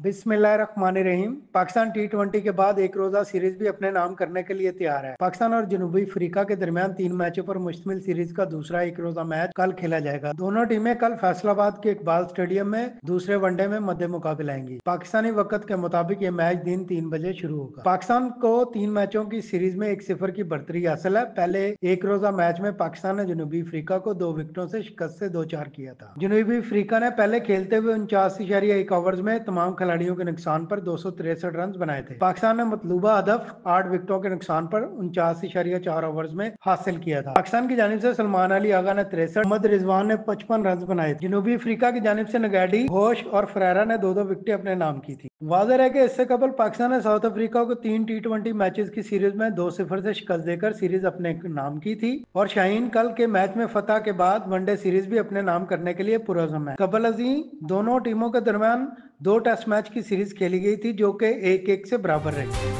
बिस्मिल्लाहिर्रहमानिर्रहीम। पाकिस्तान टी20 के बाद एक रोजा सीरीज भी अपने नाम करने के लिए तैयार है। पाकिस्तान और जनूबी अफ्रीका के दरमियान 3 मैचों पर मुश्तमिल सीरीज का दूसरा एक रोजा मैच कल खेला जाएगा। दोनों टीमें कल फैसलाबाद के इकबाल स्टेडियम में दूसरे वनडे में मद्दे मुकाबले आएंगी। पाकिस्तानी वक्त के मुताबिक ये मैच दिन 3 बजे शुरू होगा। पाकिस्तान को 3 मैचों की सीरीज में 1-0 की बढ़तरी हासिल है। पहले एक रोजा मैच में पाकिस्तान ने जनूबी अफ्रीका को 2 विकेटों से शिकस्त से 2-4 किया था। जनूबी अफ्रीका ने पहले खेलते हुए 49.1 ओवर्स में तमाम खिलाड़ियों के नुकसान पर 263 रन बनाए थे। पाकिस्तान ने मतलूबा हदफ 8 विकेटों के नुकसान पर 49.4 ओवर्स में हासिल किया था। पाकिस्तान की जानिब से सलमान अली आगा ने 63, मोहम्मद रिजवान ने 55 रन बनाए थे। जनूबी अफ्रीका की जानिब से नगैडी, घोष और फरेरा ने 2-2 विकेटें अपने नाम की थी। वाज़ेह है कि इससे कबल पाकिस्तान ने साउथ अफ्रीका को 3 टी20 मैचेस की सीरीज में 2-0 से शिकस्त देकर सीरीज अपने नाम की थी और शाहीन कल के मैच में फतह के बाद वनडे सीरीज भी अपने नाम करने के लिए पुरअज़्म है। कबल अजी दोनों टीमों के दरमियान 2 टेस्ट मैच की सीरीज खेली गई थी जो कि 1-1 से बराबर रही।